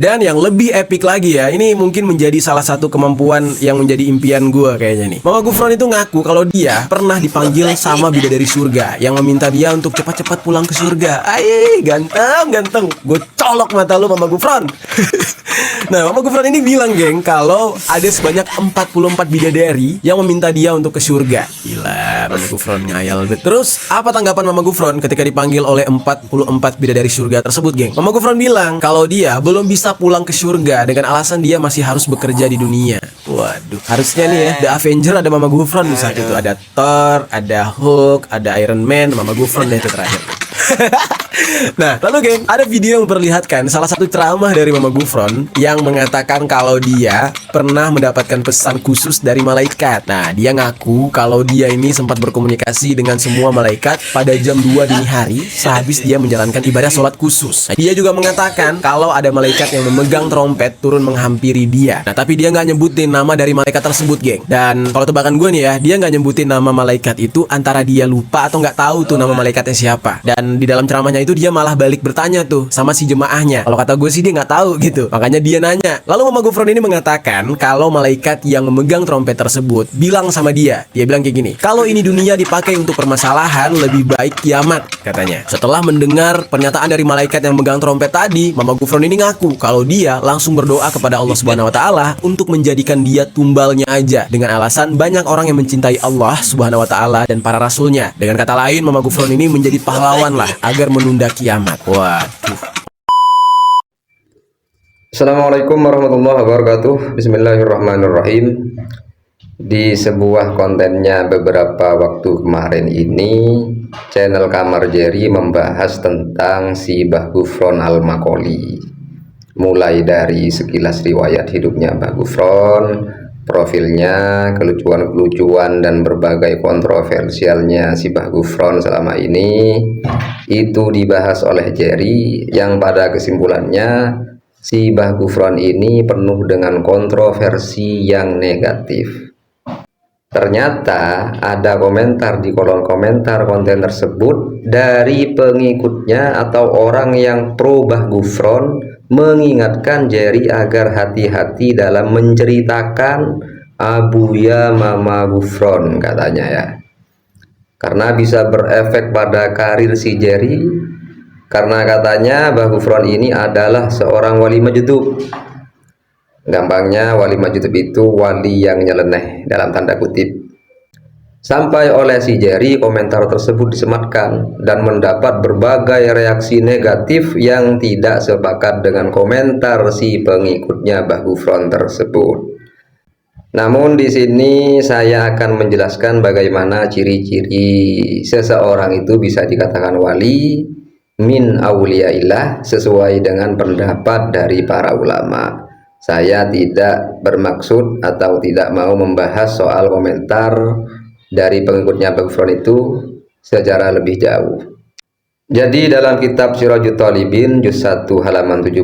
Dan yang lebih epic lagi ya, ini mungkin menjadi salah satu kemampuan yang menjadi impian gue kayaknya nih. Mama Gufron itu ngaku kalau dia pernah dipanggil sama bidadari surga yang meminta dia untuk cepat-cepat pulang ke surga. Aiy, ganteng. Gue colok mata lu Mama Gufron. Nah, Mama Gufron ini bilang, geng, kalau ada sebanyak 44 bidadari yang meminta dia untuk ke surga. Gila, Mama Gufron ngayal bet. Terus, apa tanggapan Mama Gufron ketika dipanggil oleh 44 bidadari surga tersebut, geng? Mama Gufron bilang kalau dia belum bisa pulang ke surga dengan alasan dia masih harus bekerja di dunia. Waduh, harusnya nih ya, The Avenger ada Mama Gufron di saat itu. Ada Thor, ada Hulk, ada Iron Man, Mama Gufron deh itu terakhir. Nah, lalu geng, ada video yang memperlihatkan salah satu ceramah dari Mama Gufron yang mengatakan kalau dia pernah mendapatkan pesan khusus dari malaikat. Nah, dia ngaku kalau dia ini sempat berkomunikasi dengan semua malaikat pada jam 2 dini hari sehabis dia menjalankan ibadah sholat khusus. Nah, dia juga mengatakan kalau ada malaikat yang memegang trompet turun menghampiri dia. Nah, tapi dia nggak nyebutin nama dari malaikat tersebut, geng. Dan kalau tebakan gue nih ya, dia nggak nyebutin nama malaikat itu antara dia lupa atau nggak tahu tuh nama malaikatnya siapa. Dan di dalam ceramahnya itu dia malah balik bertanya tuh sama si jemaahnya. Kalau kata gue sih dia nggak tahu gitu. Makanya dia nanya. Lalu Mama Gufron ini mengatakan kalau malaikat yang memegang trompet tersebut bilang sama dia. Dia bilang kayak gini, kalau ini dunia dipakai untuk permasalahan, lebih baik kiamat, katanya. Setelah mendengar pernyataan dari malaikat yang memegang trompet tadi, Mama Gufron ini ngaku kalau dia langsung berdoa kepada Allah Subhanahu Wa Taala untuk menjadikan dia tumbalnya aja dengan alasan banyak orang yang mencintai Allah Subhanahu Wa Taala dan para rasulnya. Dengan kata lain, Mama Gufron ini menjadi pahlawan lah agar menunda kiamat. Waduh. Assalamualaikum warahmatullahi wabarakatuh. Bismillahirrahmanirrahim. Di sebuah kontennya beberapa waktu kemarin ini, channel Kamar Jerry membahas tentang si Mbah Gufron Al-Maqqoli. Mulai dari sekilas riwayat hidupnya Mbah Gufron, profilnya, kelucuan-kelucuan dan berbagai kontroversialnya si Mbah Gufron selama ini, itu dibahas oleh Jerry yang pada kesimpulannya si Mbah Gufron ini penuh dengan kontroversi yang negatif. Ternyata ada komentar di kolom komentar konten tersebut dari pengikutnya atau orang yang pro Mbah Gufron mengingatkan Jerry agar hati-hati dalam menceritakan Abuya Mama Gufron, katanya ya, karena bisa berefek pada karir si Jerry. Karena katanya Mbah Gufron ini adalah seorang wali majdub. Gampangnya wali majdub itu wali yang nyeleneh dalam tanda kutip. Sampai oleh si Jerry komentar tersebut disematkan dan mendapat berbagai reaksi negatif yang tidak sepakat dengan komentar si pengikutnya Mbah Gufron tersebut. Namun di sini saya akan menjelaskan bagaimana ciri-ciri seseorang itu bisa dikatakan wali min auliyaillah sesuai dengan pendapat dari para ulama. Saya tidak bermaksud atau tidak mau membahas soal komentar dari pengikutnya Mbah Gufron itu secara lebih jauh. Jadi dalam kitab Sirajut Thalibin juz 1 halaman 17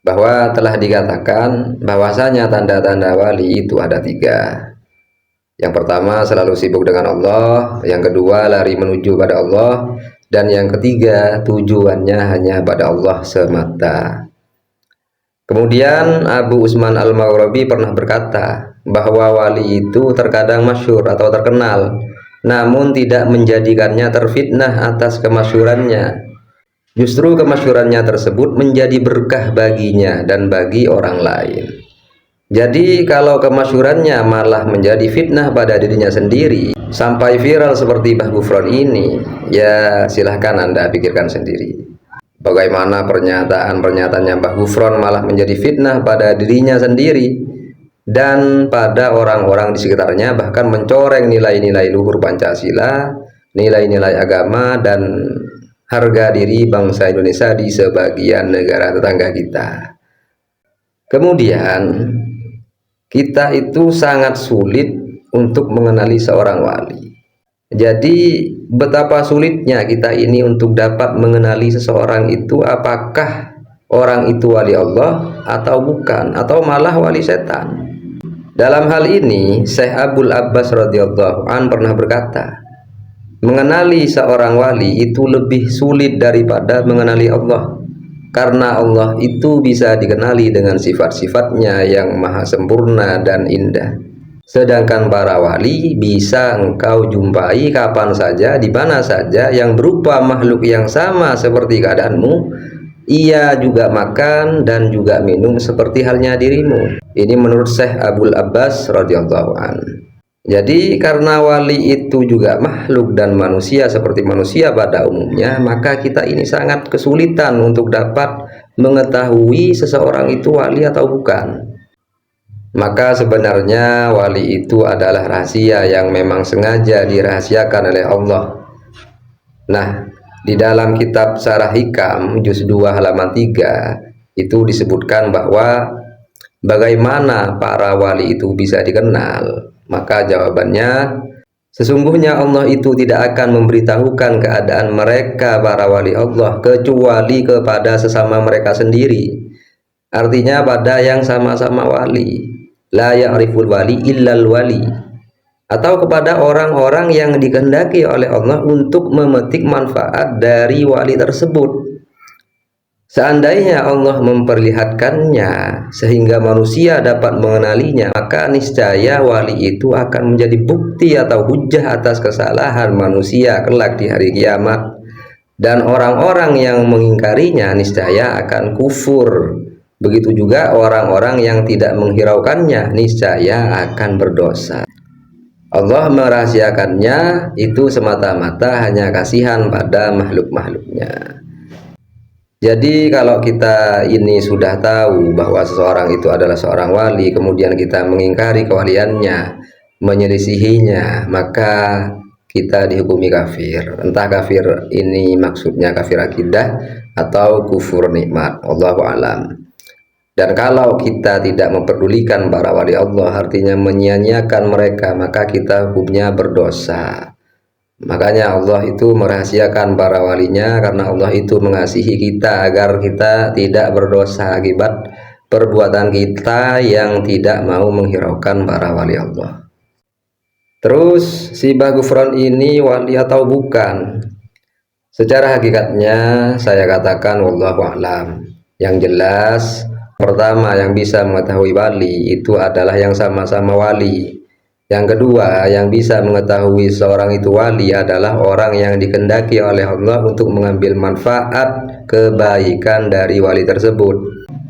bahwa telah dikatakan bahwasanya tanda-tanda wali itu ada 3. Yang pertama selalu sibuk dengan Allah, yang kedua lari menuju pada Allah, dan yang ketiga tujuannya hanya pada Allah semata. Kemudian Abu Usman Al-Maghribi pernah berkata bahwa wali itu terkadang masyhur atau terkenal, namun tidak menjadikannya terfitnah atas kemasyhurannya. Justru kemasyhurannya tersebut menjadi berkah baginya dan bagi orang lain. Jadi kalau kemasyhurannya malah menjadi fitnah pada dirinya sendiri sampai viral seperti Mbah Gufron ini, ya silahkan Anda pikirkan sendiri. Bagaimana pernyataan-pernyataannya Mbah Gufron malah menjadi fitnah pada dirinya sendiri dan pada orang-orang di sekitarnya, bahkan mencoreng nilai-nilai luhur Pancasila, nilai-nilai agama dan harga diri bangsa Indonesia di sebagian negara tetangga kita. Kemudian kita itu sangat sulit untuk mengenali seorang wali. Jadi betapa sulitnya kita ini untuk dapat mengenali seseorang itu, apakah orang itu wali Allah atau bukan, atau malah wali setan. Dalam hal ini Syekh Abdul Abbas radhiyallahu an pernah berkata, mengenali seorang wali itu lebih sulit daripada mengenali Allah. karena Allah itu bisa dikenali dengan sifat-sifatnya yang maha sempurna dan indah. Sedangkan para wali bisa engkau jumpai kapan saja, di mana saja, yang berupa makhluk yang sama seperti keadaanmu. Ia juga makan dan juga minum seperti halnya dirimu. Ini menurut Syekh Abul Abbas radhiyallahu an. Jadi karena wali itu juga makhluk dan manusia seperti manusia pada umumnya, maka kita ini sangat kesulitan untuk dapat mengetahui seseorang itu wali atau bukan. Maka sebenarnya wali itu adalah rahasia yang memang sengaja dirahasiakan oleh Allah. Nah, di dalam kitab Syarah Hikam juz 2 halaman 3 itu disebutkan bahwa bagaimana para wali itu bisa dikenal. Maka jawabannya, sesungguhnya Allah itu tidak akan memberitahukan keadaan mereka para wali Allah kecuali kepada sesama mereka sendiri. Artinya pada yang sama-sama wali. La ya'riful wali illal wali. Atau kepada orang-orang yang dikehendaki oleh Allah untuk memetik manfaat dari wali tersebut. Seandainya Allah memperlihatkannya sehingga manusia dapat mengenalinya, maka niscaya wali itu akan menjadi bukti atau hujah atas kesalahan manusia kelak di hari kiamat. Dan orang-orang yang mengingkarinya niscaya akan kufur. Begitu juga orang-orang yang tidak menghiraukannya niscaya akan berdosa. Allah merahasiakannya itu semata-mata hanya kasihan pada makhluk-makhluknya. Jadi kalau kita ini sudah tahu bahwa seseorang itu adalah seorang wali, kemudian kita mengingkari kewaliannya, menyelisihinya, maka kita dihukumi kafir. Entah kafir ini maksudnya kafir akidah atau kufur nikmat, Allahu a'lam. Dan kalau kita tidak memperdulikan para wali Allah, artinya menyia-nyiakan mereka, maka kita hukumnya berdosa. Makanya Allah itu merahasiakan para walinya karena Allah itu mengasihi kita agar kita tidak berdosa akibat perbuatan kita yang tidak mau menghiraukan para wali Allah. Terus si Mbah Gufron ini wali atau bukan? Secara hakikatnya saya katakan wallahu a'lam. Yang jelas pertama yang bisa mengetahui wali itu adalah yang sama-sama wali. Yang kedua, yang bisa mengetahui seorang itu wali adalah orang yang dikehendaki oleh Allah untuk mengambil manfaat kebaikan dari wali tersebut.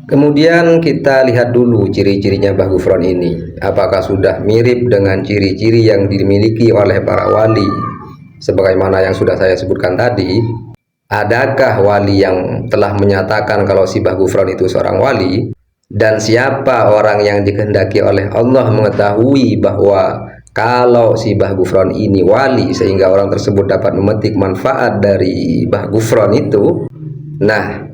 Kemudian kita lihat dulu ciri-cirinya Mbah Gufron ini. Apakah sudah mirip dengan ciri-ciri yang dimiliki oleh para wali? Sebagaimana yang sudah saya sebutkan tadi, adakah wali yang telah menyatakan kalau si Mbah Gufron itu seorang wali? Dan siapa orang yang dikehendaki oleh Allah mengetahui bahwa kalau si Mbah Gufron ini wali sehingga orang tersebut dapat memetik manfaat dari Mbah Gufron itu? Nah,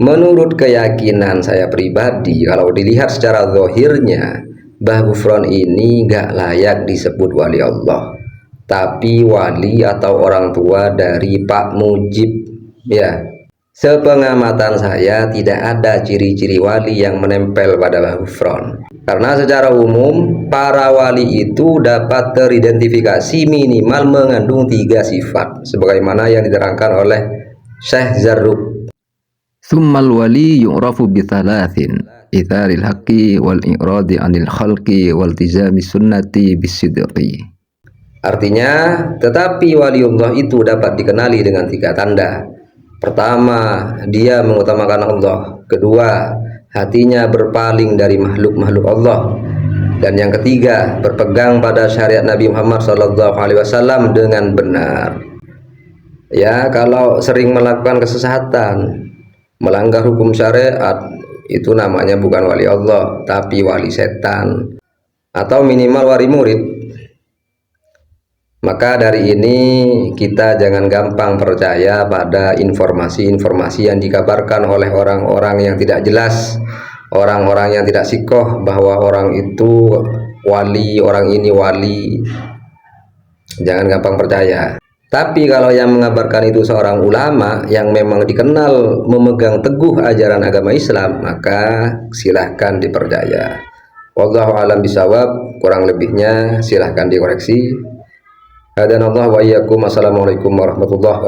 menurut keyakinan saya pribadi, kalau dilihat secara zahirnya, Mbah Gufron ini gak layak disebut wali Allah, tapi wali atau orang tua dari Pak Mujib. Ya, sepengamatan saya tidak ada ciri-ciri wali yang menempel pada Mbah Gufron. Karena secara umum para wali itu dapat teridentifikasi minimal mengandung 3 sifat sebagaimana yang diterangkan oleh Syekh Zarruq. Tsummal wali yu'rafu bi thalathin: itharil haqqi wal i'radi 'anil khalqi wal tizami sunnati bisidqi. Artinya, tetapi waliullah itu dapat dikenali dengan 3 tanda. Pertama, dia mengutamakan Allah. Kedua, hatinya berpaling dari makhluk-makhluk Allah. Dan yang ketiga, berpegang pada syariat Nabi Muhammad SAW dengan benar. Ya, kalau sering melakukan kesesatan, melanggar hukum syariat, itu namanya bukan wali Allah, tapi wali setan, atau minimal wali murid. Maka dari ini kita jangan gampang percaya pada informasi-informasi yang dikabarkan oleh orang-orang yang tidak jelas, orang-orang yang tidak sikoh bahwa orang itu wali, orang ini wali. Jangan gampang percaya. Tapi kalau yang mengabarkan itu seorang ulama yang memang dikenal memegang teguh ajaran agama Islam, maka silahkan dipercaya. Wallahu a'lam bishawab, kurang lebihnya silahkan dikoreksi. Hadanallahu wa iyyakum. Assalamualaikum warahmatullahi wabarakatuh.